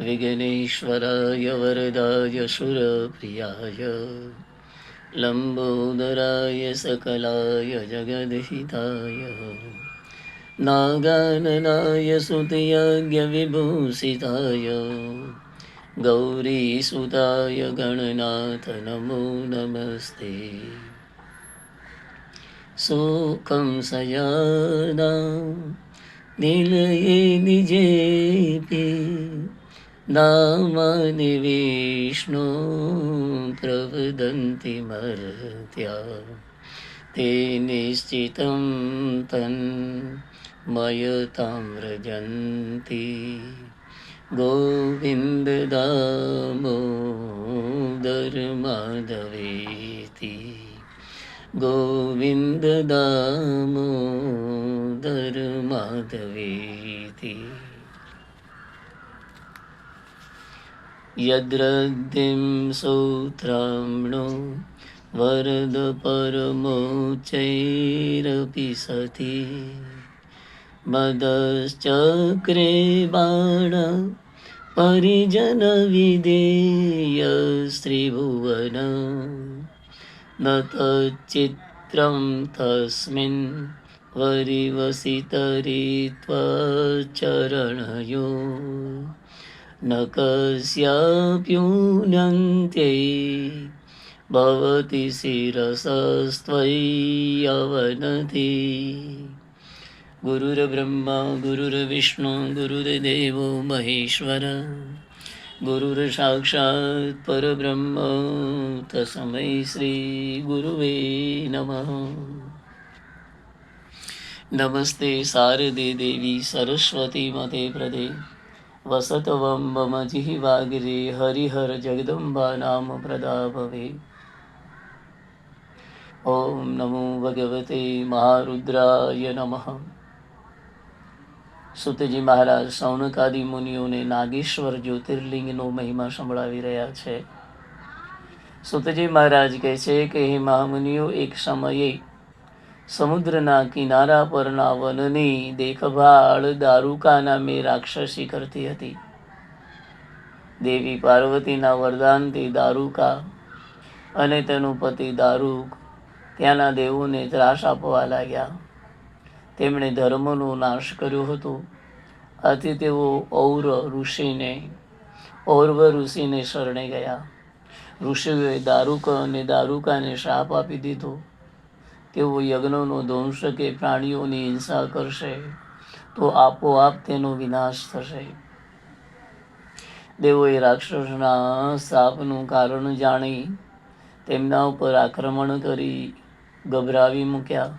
विघ्नेश्वराय वरदाय सुरप्रियाय लम्बोदराय सकलाय जगद्हिताय नागाननाय स्तुतियज्ञविभूषिताय गौरीसुताय गणनाथ नमो नमस्ते। सुखं सयादा निलये निजेपि नामानि विष्णु प्रवदन्ति मर्त्या ते निश्चितं तन्मयतां व्रजन्ति गोविन्द दामोदर माधवेति गोविन्द दामोदर माधवेति। यद्रद्धिं सूत्राम्णो वरद परमोच्चैरपि सति मदश्चक्रे बाण परिजनविधेयस्त्रिभुवन न तच्चित्रं तस्मिन् वरिवसितरित्वचरणयो न कस्याप्युन्नन्त्यै भवति शिरसस्त्वय्यवनति। गुरुर्ब्रह्मा गुरुर्विष्णु गुरुर्देवो महेश्वर गुरुर्साक्षात् परब्रह्म तस्मै श्री गुरुवे नमः। नमस्ते शारदे देवी सरस्वती मते प्रदे वसतवं मम जिह्वाग्रे हरिहर जगदम्बा नाम प्रदा भवे। ओम नमो भगवते महारुद्राय नमः। સુતજી મહારાજ સૌનકાદિ મુનિઓને નાગેશ્વર જ્યોતિર્લિંગનો મહિમા સંભળાવી રહ્યા છે. સુતજી મહારાજ કહે છે કે હે મહામુનિઓ, એક સમયે સમુદ્રના કિનારા પરના વનની દેખભાળ દારૂકા નામે રાક્ષસી કરતી હતી. દેવી પાર્વતીના વરદાનથી દારૂકા અને તેનું પતિ દારૂક ત્યાંના દેવોને ત્રાસ આપવા લાગ્યા. તેમણે ધર્મનો નાશ કર્યો હતો. આથી તેઓ ઔરવ ઋષિને શરણે ગયા. ઋષિઓએ દારૂક અને દારૂકાને શાપ આપી દીધો. તેઓ યજ્ઞનો ધ્વંસ કે પ્રાણીઓની હિંસા કરશે તો આપોઆપ તેનો વિનાશ થશે. દેવોએ રાક્ષસના શાપનું કારણ જાણી તેમના ઉપર આક્રમણ કરી ગભરાવી મૂક્યા.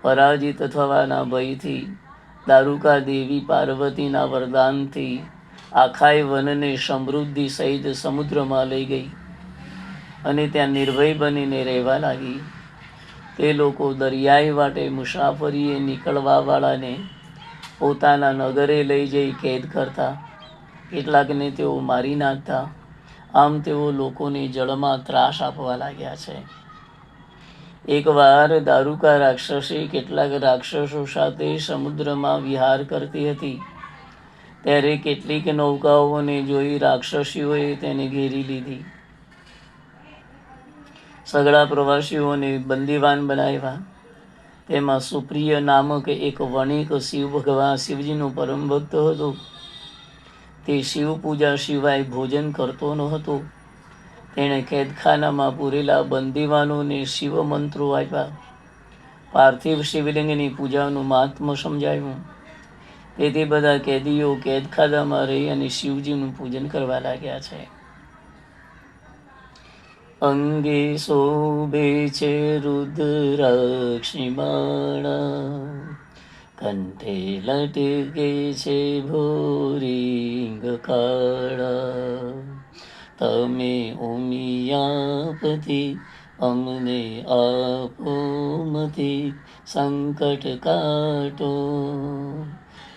પરાજિત થવાના ભયથી દારૂકા દેવી પાર્વતીના વરદાનથી આખાય વનને સમૃદ્ધિ સહિત સમુદ્રમાં લઈ ગઈ અને ત્યાં નિર્ભય બનીને રહેવા લાગી. તે લોકો દરિયાઈ વાટે મુસાફરીએ નીકળવાવાળાને પોતાના નગરે લઈ જઈ કેદ કરતા. કેટલાકને તેઓ મારી નાખતા. આમ તેઓ લોકોને જળમાં ત્રાસ આપવા લાગ્યા છે. એકવાર દારૂકા રાક્ષસી કેટલાક રાક્ષસો સાથે સમુદ્રમાં વિહાર કરતી હતી. ત્યારે કેટલીક નૌકાઓને જોઈ રાક્ષસીઓએ તેને ઘેરી લીધી. સઘળા પ્રવાસીઓને બંદીવાન બનાવ્યા. તેમાં સુપ્રિય નામક એક વણિક શિવજીનો પરમ ભક્ત હતો. તે શિવ પૂજા સિવાય ભોજન કરતો ન હતો. તેણે કેદખાનામાં પૂરેલા બંદીવાનોને શિવ મંત્રો આપ્યા. પાર્થિવ શિવલિંગની પૂજાનું મહાત્મ્ય સમજાવ્યું. તેથી બધા કેદીઓ કેદખાનામાં રહી અને શિવજીનું પૂજન કરવા લાગ્યા છે. અંગે શોભે છે રુદ્રાક્ષી માળા, કંઠે લટકે છે ભોરિંગ કાળા. તમે ઉમિયાપતિ અમને આપો મતી, સંકટ કાટો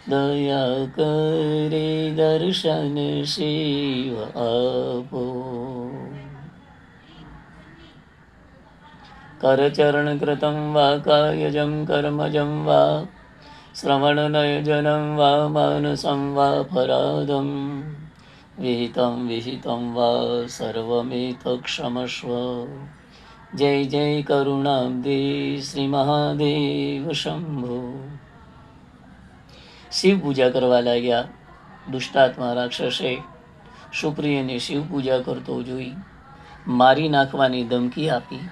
દયા કરે દર્શન શિવ આપો. કરચરણ કૃતમ વા કાયજમ કર્મજમ વા શ્રવણનયજનમ વા માનસં વા પરાધમ વિહિતમ વિહિતમ વા સર્વમેતક્ષમસ્વ. જય જય કરુણાબ્દે શ્રી મહાદેવ શંભો. શિવ પૂજા કરવા લાગ્યા. દુષ્ટાત્મા રાક્ષસે સુપ્રિયને શિવ પૂજા કરતો જોઈ મારી નાખવાની ધમકી આપી.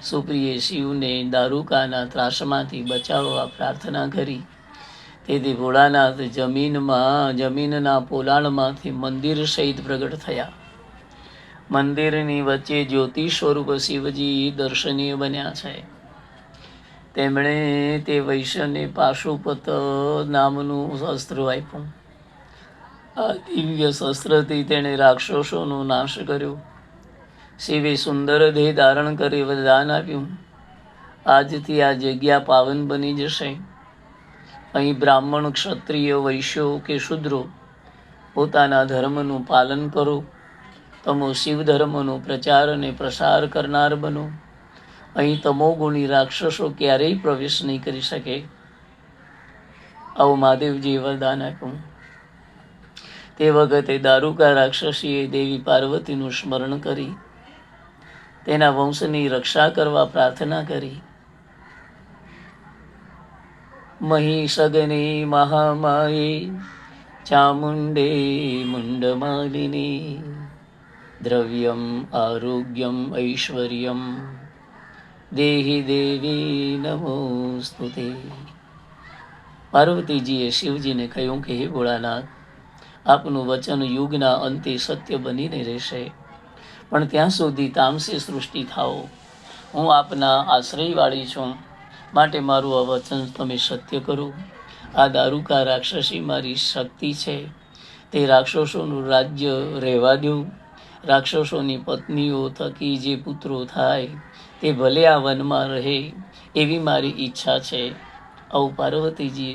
સુપ્રિયે શિવને દારૂકાના ત્રાસમાંથી બચાવવા પ્રાર્થના કરી. તેથી ભોળાનાથ જમીનના પોલાણમાંથી મંદિર સહિત પ્રગટ થયા. મંદિરની વચ્ચે જ્યોતિ સ્વરૂપ શિવજી દર્શનીય બન્યા છે. તેમણે તે વૈશ્યને પાશુપત નામનું શસ્ત્ર આપ્યું. આ દિવ્ય શસ્ત્રથી તેણે રાક્ષસોનો નાશ કર્યો. શિવે સુંદર દેહ ધારણ કરી વરદાન આપ્યું, આજથી આ જગ્યા પાવન બની જશે. અહીં બ્રાહ્મણ, ક્ષત્રિય, વૈશ્યો કે શૂદ્રો પોતાના ધર્મનું પાલન કરો. તમો શિવ ધર્મનો પ્રચાર અને પ્રસાર કરનાર બનો. અહીં તમોગુણી રાક્ષસો ક્યારેય પ્રવેશ નહીં કરી શકે. આવું મહાદેવજીએ વરદાન આપ્યું. તે વખતે દારૂકા રાક્ષસીએ દેવી પાર્વતીનું સ્મરણ કરી તેના વંશની રક્ષા કરવા પ્રાર્થના કરી. મહિષગને મહામાયે ચામુંડે મુંડમાલિને દ્રવ્યમ આરોગ્યમ ઐશ્વર્યમ દેહી દેવી નમોસ્તુતે. પાર્વતીજીએ શિવજીને કહ્યું કે હે ભોળાનાથ, આપનું વચન યુગના અંતે સત્ય બનીને રહેશે, પણ ત્યાં સુધી તામસી સૃષ્ટિ થાઓ. હું આપના આશ્રયવાળી છું, માટે મારું આ વચન તમે સત્ય કરો. આ દારૂકા રાક્ષસી મારી શક્તિ છે. તે રાક્ષસોનું રાજ્ય રહેવા દો. રાક્ષસોની પત્નીઓ થકી જે પુત્રો થાય તે ભલે આ વનમાં રહે એવી મારી ઈચ્છા છે. આવું પાર્વતીજીએ